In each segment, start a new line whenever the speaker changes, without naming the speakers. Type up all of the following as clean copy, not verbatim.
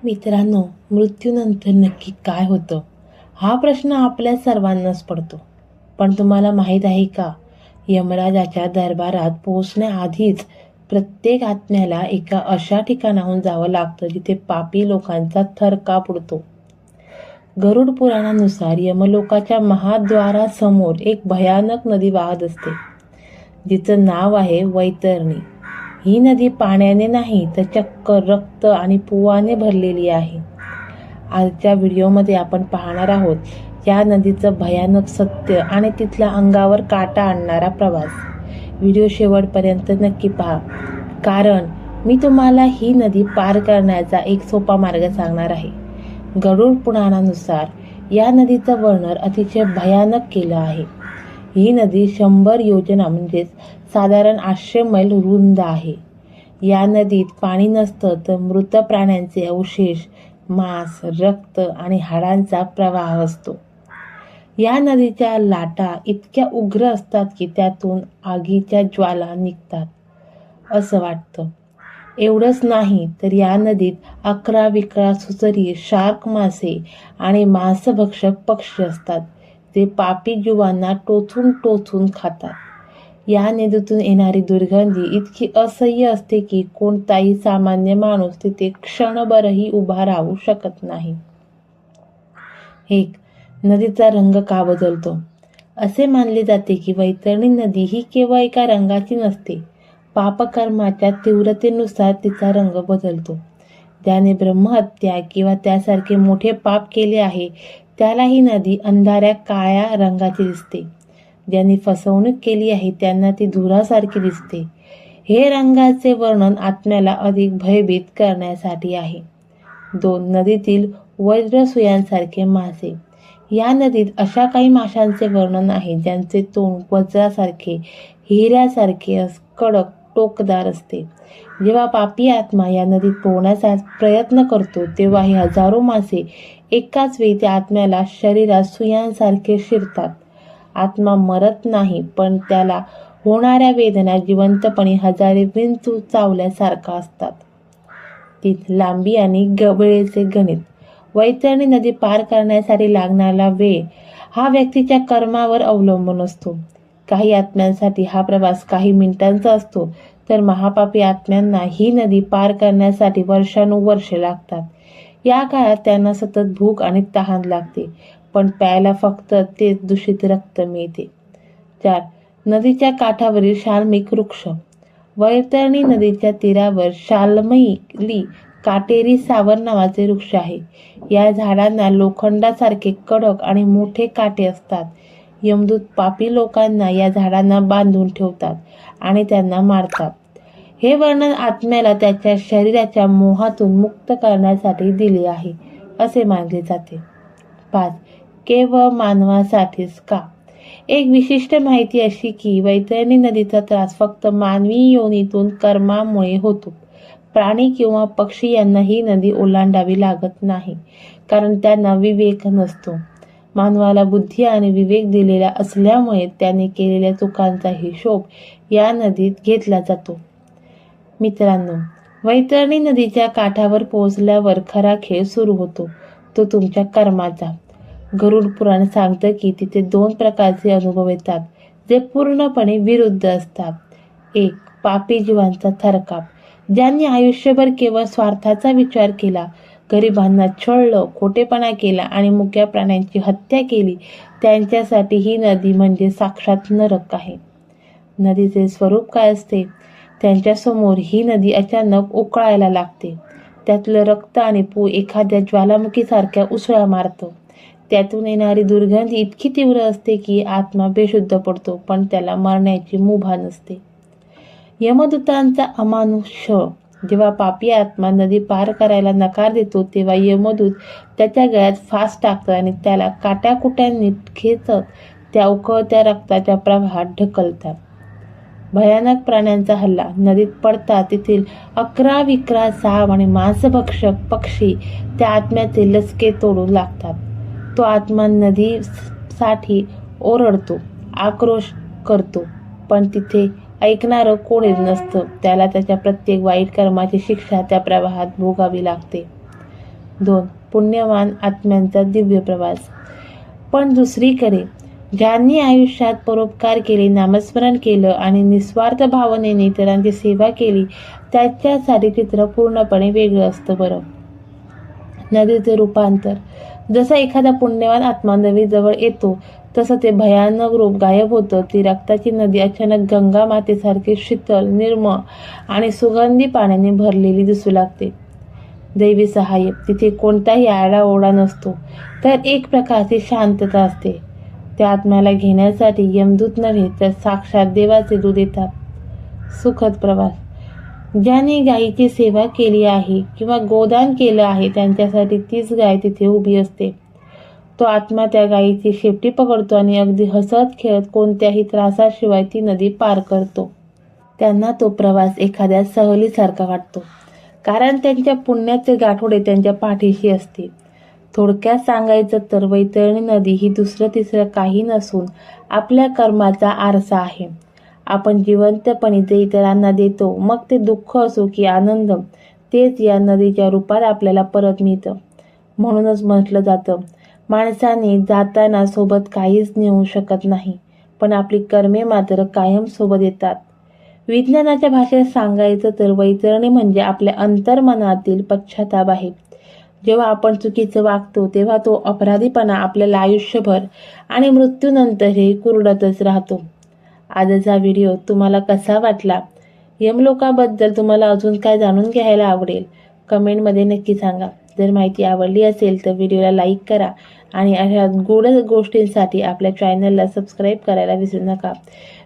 मित्रांनो, मृत्यूनंतर नक्की काय होतं? हा प्रश्न आपल्या सर्वांनाच पडतो. पण तुम्हाला माहीत आहे का? यमराजाच्या दरबारात पोहोचण्याआधीच प्रत्येक आत्म्याला एका अशा ठिकाणाहून जावं लागतं जिथे पापी लोकांचा थरकाप उडतो. गरुड पुराणानुसार यमलोकाच्या महाद्वारासमोर एक भयानक नदी वाहत असते, जिचं नाव आहे वैतरणी. ही नदी पाण्याने नाही तर चक्क रक्त आणि पुवाने भरलेली आहे. आजच्या व्हिडिओमध्ये आपण पाहणार आहोत या नदीचं भयानक सत्य आणि तिथला अंगावर काटा आणणारा प्रवास. व्हिडिओ शेवटपर्यंत नक्की पहा, कारण मी तुम्हाला ही नदी पार करण्याचा एक सोपा मार्ग सांगणार आहे. गरुड पुराणानुसार या नदीचं वर्णन अतिशय भयानक केलं आहे. ही नदी 100 योजना म्हणजेच साधारण 800 मैल रुंद आहे. या नदीत पाणी नसतं तर मृत प्राण्यांचे अवशेष, मांस, रक्त आणि हाडांचा प्रवाह असतो. या नदीच्या लाटा इतक्या उग्र असतात की त्यातून आगीच्या ज्वाला निघतात असं वाटतं. एवढंच नाही तर या नदीत 11 सुसरी, शार्क मासे आणि मांसभक्षक पक्षी असतात, जे पापी जीवांना टोचून टोचून खातात. या नदीतून येणारी दुर्गंधी इतकी असह्य असते की कोणताही सामान्य माणूस तिथे क्षणभरही उभा राहू शकत नाही. एक, नदीचा रंग का बदलतो? असे मानले जाते की वैतरणी नदी ही केवळ एका रंगाची नसते. पापकर्माच्या तीव्रतेनुसार तिचा रंग बदलतो. ज्याने ब्रह्महत्या किंवा त्यासारखे मोठे पाप केले आहे त्याला ही नदी अंधाऱ्या काळ्या रंगाची दिसते. ज्यांनी फसवणूक केली आहे त्यांना ती धुरासारखी दिसते. हे रंगाचे वर्णन आत्म्याला अधिक भयभीत करण्यासाठी आहे. 2, नदीतील वज्रसुयांसारखे मासे. या नदीत अशा काही माशांचे वर्णन आहे ज्यांचे तोंड वज्रासारखे, हिऱ्यासारखे कडक टोकदार असते. जेव्हा पापी आत्मा या नदीत पोहण्याचा प्रयत्न करतो तेव्हा हे हजारो मासे एकाच वेळी त्या आत्म्याला शरीरात सुयांसारखे शिरतात. आत्मा मरत नाही, पण त्याला होणाऱ्या वेदना जिवंतपणे हजारे विंचू चावल्यासारखा असतात. 3, लांबी आणि वेळेचे गणित. वैतरणी नदी पार करण्यासाठी लागणारा वेळ हा व्यक्तीच्या कर्मावर अवलंबून असतो. काही आत्म्यांसाठी हा प्रवास काही मिनिटांचा असतो, तर महापापी आत्म्यांना ही नदी पार करण्यासाठी वर्षानुवर्षे लागतात. या काळात त्यांना सतत भूक आणि तहान लागते, पण प्यायला फक्त तेच दूषित रक्त मिळते. 4, नदीच्या काठावरील शाल्मिक वृक्ष. वैतरणी नदीच्या तीरावर शाल्मली काटेरी सावर नावाचे वृक्ष आहे. या झाडांना लोखंडासारखे कडक आणि मोठे काटे असतात. यमदूत पापी लोकांना या झाडांना बांधून ठेवतात आणि त्यांना मारतात. हे वर्णन आत्म्याला त्याच्या शरीराच्या मोहातून मुक्त करण्यासाठी दिले आहे असे मानले जाते. 5, केवळ मानवासाठीच का? एक विशिष्ट माहिती अशी की वैतरणी नदीचा त्रास फक्त मानवी योनीतून कर्मामुळे होतो. प्राणी किंवा पक्षी यांना ही नदी ओलांडावी लागत नाही, कारण त्यांना विवेक नसतो. मानवाला बुद्धी आणि विवेक दिलेला असल्यामुळे त्याने केलेल्या चुकांचा हिशोब या नदीत घेतला जातो. मित्रांनो, वैतरणी नदीच्या काठावर पोहोचल्यावर खरा खेळ सुरू होतो, तो तुमच्या कर्माचा. गरुड पुराण सांगतं की तिथे 2 प्रकारचे अनुभव येतात जे पूर्णपणे विरुद्ध असतात. 1, पापी जीवांचा थरकाप. ज्यांनी आयुष्यभर केवळ स्वार्थाचा विचार केला, गरिबांना छळलं, खोटेपणा केला आणि मुक्या प्राण्यांची हत्या केली, त्यांच्यासाठी ही नदी म्हणजे साक्षात नरक आहे. नदीचे स्वरूप काय असते? त्यांच्यासमोर ही नदी अचानक उकळायला लागते. त्यातलं रक्त आणि पू एखाद्या ज्वालामुखीसारख्या उसळा मारतं. त्यातून येणारी दुर्गंधी इतकी तीव्र असते की आत्मा बेशुद्ध पडतो, पण त्याला मरण्याची मुभा नसते. यमदूतांचा अमानुष. जेव्हा पापी आत्मा नदी पार करायला नकार देतो तेव्हा यमदूत त्याच्या गळ्यात फास टाकतात आणि त्याला काट्याकुट्यांनी खेचत त्या उकळत्या रक्ताच्या प्रवाहात ढकलतात. भयानक प्राण्यांचा हल्ला. नदीत पडता तेथील 11 साप आणि मांसभक्षक पक्षी त्या आत्म्याचे लचके तोडू लागतात. तो आत्मा नदीसाठी ओरडतो, आक्रोश करतो, पण तिथे ऐकणारं कोणीच नसतं. त्याला त्याच्या प्रत्येक वाईट कर्माची शिक्षा त्या प्रवाहात भोगावी लागते. 2. पुण्यवान आत्म्यांचा दिव्य प्रवास. पण दुसरीकडे ज्यांनी आयुष्यात परोपकार केले, नामस्मरण केलं आणि निस्वार्थ भावनेने इतरांची सेवा केली, त्याच्यासाठी चित्र पूर्णपणे वेगळं असतं बरं. नदीचे रूपांतर. जसा एखादा पुण्यवान आत्मा नदीजवळ येतो तसं ते भयानक रूप गायब होतं. ती रक्ताची नदी अचानक गंगा मातेसारखी शीतल, निर्मळ आणि सुगंधी पाण्याने भरलेली दिसू लागते. दैवी सहाय्य. तिथे कोणताही आरडाओरडा नसतो, तर एक प्रकारची शांतता असते. त्या आत्म्याला घेण्यासाठी यमदूत नव्हे तर साक्षात देवाचे दूत येतात. सुखद प्रवास. ज्यांनी गायीची सेवा केली आहे किंवा गोदान केलं आहे त्यांच्यासाठी तीच गाय तिथे उभी असते. तो आत्मा त्या गायीची शेपटी पकडतो आणि अगदी हसत खेळत कोणत्याही त्रासाशिवाय ती नदी पार करतो. त्यांना तो प्रवास एखाद्या सहलीसारखा वाटतो, कारण त्यांच्या पुण्याचे गाठोडे त्यांच्या पाठीशी असते. थोडक्यात सांगायचं तर वैतरणी नदी ही दुसरं तिसरं काही नसून आपल्या कर्माचा आरसा आहे. आपण जिवंतपणे जे इतरांना देतो, मग ते दुःख असो की आनंद, तेच या नदीच्या रूपात आपल्याला परत मिळतं. म्हणूनच म्हटलं जातं, माणसाने जाताना सोबत काहीच नेऊ शकत नाही, पण आपली कर्मे मात्र कायम सोबत येतात. विज्ञानाच्या भाषेत सांगायचं तर वैतरणी म्हणजे आपल्या अंतर्मनातील पश्चाताप आहे. जेव्हा आपण चुकीचं वागतो तेव्हा तो अपराधीपणा आपल्याला आयुष्यभर आणि मृत्यूनंतरही कुरडतच राहतो. आजचा व्हिडिओ तुम्हाला कसा वाटला? यमलोकाबद्दल तुम्हाला अजून काय जाणून घ्यायला आवडेल? कमेंटमध्ये नक्की सांगा. जर माहिती आवडली असेल तर व्हिडिओला लाईक करा आणि अशा गूढ गोष्टींसाठी आपल्या चॅनलला सबस्क्राईब करायला विसरू नका.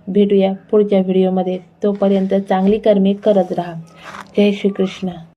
भेटूया पुढच्या व्हिडिओमध्ये. तोपर्यंत चांगली कर्मे करत राहा. जय श्री कृष्ण.